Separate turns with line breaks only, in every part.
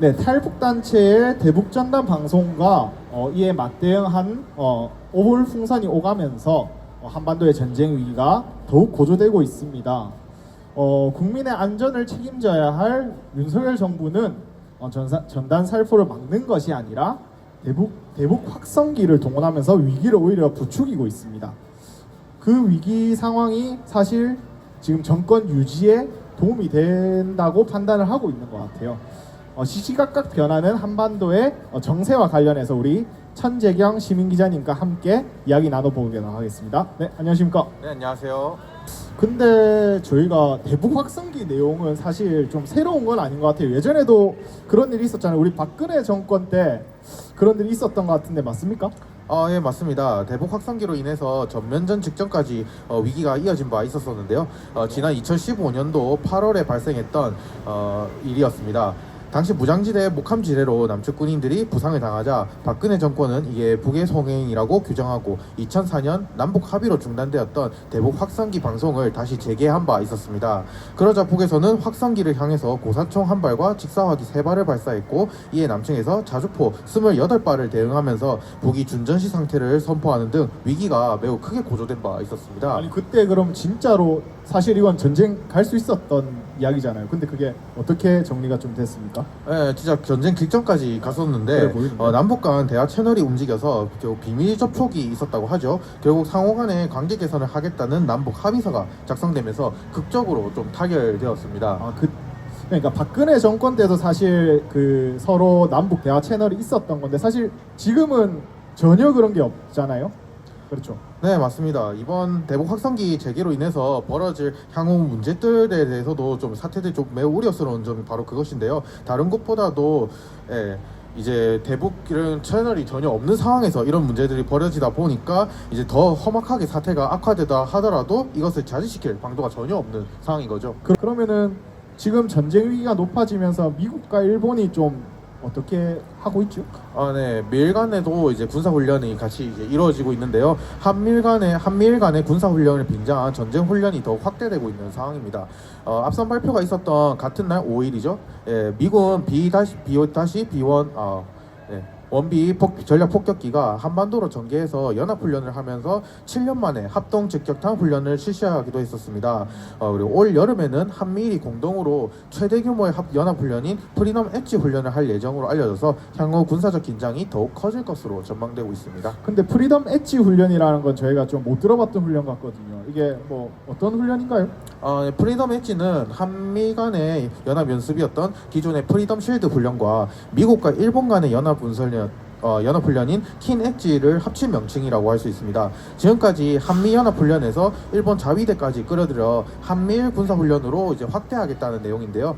네, 탈북단체의 대북전단 방송과 이에 맞대응한 오홀 풍선이 오가면서 한반도의 전쟁 위기가 더욱 고조되고 있습니다. 국민의 안전을 책임져야 할 윤석열 정부는 전단 살포를 막는 것이 아니라 대북 확성기를 동원하면서 위기를 오히려 부추기고 있습니다. 그 위기 상황이 사실 지금 정권 유지에 도움이 된다고 판단을 하고 있는 것 같아요. 시시각각 변하는 한반도의 정세와 관련해서 우리 천재경 시민기자님과 함께 이야기 나눠보도록 하겠습니다. 네, 안녕하십니까?
네, 안녕하세요.
근데 저희가 대북 확성기 내용은 사실 좀 새로운 건 아닌 것 같아요. 예전에도 그런 일이 있었잖아요. 우리 박근혜 정권 때 그런 일이 있었던 것 같은데 맞습니까?
예, 맞습니다. 대북 확산기로 인해서 전면전 직전까지 위기가 이어진 바 있었었는데요. 지난 2015년도 8월에 발생했던 일이었습니다. 당시 무장지대 목함지대로 남측 군인들이 부상을 당하자 박근혜 정권은 이게 북의 성행이라고 규정하고 2004년 남북 합의로 중단되었던 대북 확산기 방송을 다시 재개한 바 있었습니다. 그러자 북에서는 확산기를 향해서 고사총 한 발과 직사화기 3발을 발사했고 이에 남측에서 자주포 28발을 대응하면서 북이 준전시 상태를 선포하는 등 위기가 매우 크게 고조된 바 있었습니다.
아니 그때 그럼 진짜로 사실 이건 전쟁 갈 수 있었던 이야기잖아요. 근데 그게 어떻게 정리가 좀 됐습니까?
네, 진짜 전쟁 직전까지 갔었는데 남북 간 대화 채널이 움직여서 결국 비밀 접촉이 있었다고 하죠. 결국 상호 간에 관계 개선을 하겠다는 남북 합의서가 작성되면서 극적으로 좀 타결되었습니다.
그러니까 박근혜 정권 때도 사실 그 서로 남북 대화 채널이 있었던 건데 사실 지금은 전혀 그런 게 없잖아요. 그렇죠.
네, 맞습니다. 이번 대북 확산기 재개로 인해서 벌어질 향후 문제들에 대해서도 좀 사태들이 좀 매우 우려스러운 점이 바로 그것인데요. 다른 것보다도 이제 대북 이런 채널이 전혀 없는 상황에서 이런 문제들이 벌어지다 보니까 이제 더 험악하게 사태가 악화되다 하더라도 이것을 자제시킬 방도가 전혀 없는 상황인 거죠.
그러면은 지금 전쟁 위기가 높아지면서 미국과 일본이 좀 어떻게 하고 있죠?
네, 미일 간에도 이제 군사 훈련이 같이 이제 이루어지고 있는데요. 한미일 간의 군사 훈련을 빙자한 전쟁 훈련이 더욱 확대되고 있는 상황입니다. 앞선 발표가 있었던 같은 날 5일이죠. 미군 B-B1 원비 전략 폭격기가 한반도로 전개해서 연합 훈련을 하면서 7년 만에 합동 직격탄 훈련을 실시하기도 했었습니다. 그리고 올 여름에는 한미일이 공동으로 최대 규모의 연합 훈련인 프리덤 엣지 훈련을 할 예정으로 알려져서 향후 군사적 긴장이 더욱 커질 것으로 전망되고 있습니다.
근데 프리덤 엣지 훈련이라는 건 저희가 좀 못 들어봤던 훈련 같거든요. 이게 뭐 어떤 훈련인가요?
프리덤 엣지는 한미 간의 연합 연습이었던 기존의 프리덤 실드 훈련과 미국과 일본 간의 연합훈련인 킨 엣지를 합친 명칭이라고 할 수 있습니다. 지금까지 한미연합훈련에서 일본 자위대까지 끌어들여 한미일 군사훈련으로 이제 확대하겠다는 내용인데요.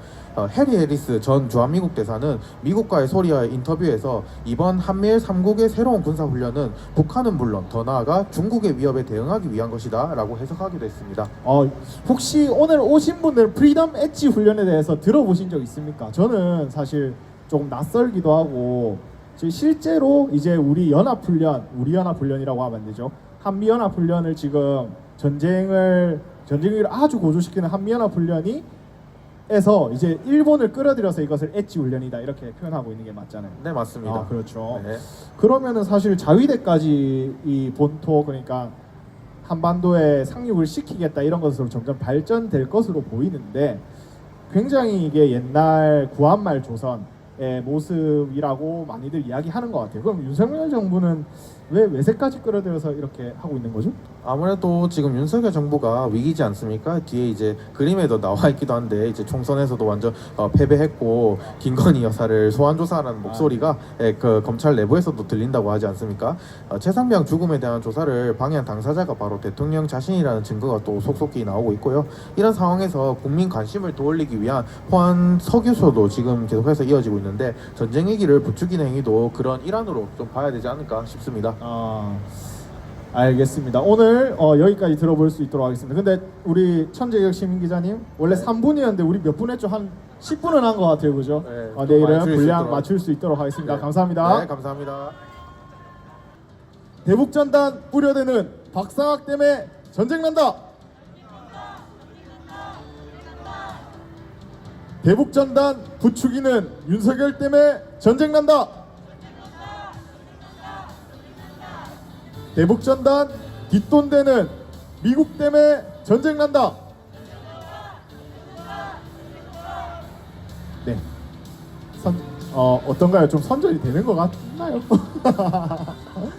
해리 해리스 전 주한미국 대사는 미국과의 소리와의 인터뷰에서 이번 한미일 3국의 새로운 군사훈련은 북한은 물론 더 나아가 중국의 위협에 대응하기 위한 것이다 라고 해석하기도 했습니다.
혹시 오늘 오신 분들 프리덤 엣지 훈련에 대해서 들어보신 적 있습니까? 저는 사실 조금 낯설기도 하고 실제로 이제 우리 연합훈련이라고 하면 안 되죠. 한미연합훈련을 지금 전쟁을 아주 고조시키는 한미연합훈련이 에서 이제 일본을 끌어들여서 이것을 엣지 훈련이다 이렇게 표현하고 있는 게 맞잖아요.
네, 맞습니다.
그렇죠.
네.
그러면은 사실 자위대까지 이 본토 그러니까 한반도에 상륙을 시키겠다 이런 것으로 점점 발전될 것으로 보이는데 굉장히 이게 옛날 구한말 조선의 모습이라고 많이들 이야기하는 것 같아요. 그럼 윤석열 정부는 왜 외세까지 끌어들여서 이렇게 하고 있는 거죠?
아무래도 지금 윤석열 정부가 위기지 않습니까? 뒤에 이제 그림에도 나와 있기도 한데 이제 총선에서도 완전 패배했고 김건희 여사를 소환 조사하는 목소리가 그 검찰 내부에서도 들린다고 하지 않습니까? 최상병 죽음에 대한 조사를 방해한 당사자가 바로 대통령 자신이라는 증거가 또 속속히 나오고 있고요. 이런 상황에서 국민 관심을 돌리기 위한 호환 서교서도 지금 계속해서 이어지고 있는데 전쟁 위기를 부추기는 행위도 그런 일환으로 좀 봐야 되지 않을까 싶습니다.
알겠습니다. 오늘 여기까지 들어볼 수 있도록 하겠습니다. 근데 우리 천재경 시민 기자님 원래 3분이었는데 우리 몇 분 했죠? 한 10분은 한 것 같아요, 그죠?
네,
내일은 분량 맞출 수 있도록 하겠습니다.
네.
감사합니다.
네, 감사합니다.
대북전단 우려되는 박상학 때문에 전쟁 난다. 대북전단 부추기는 윤석열 때문에 전쟁 난다. 대북전단 뒷돈대는 미국 때문에 전쟁 난다. 네. 어떤가요? 좀 선전이 되는 것 같나요?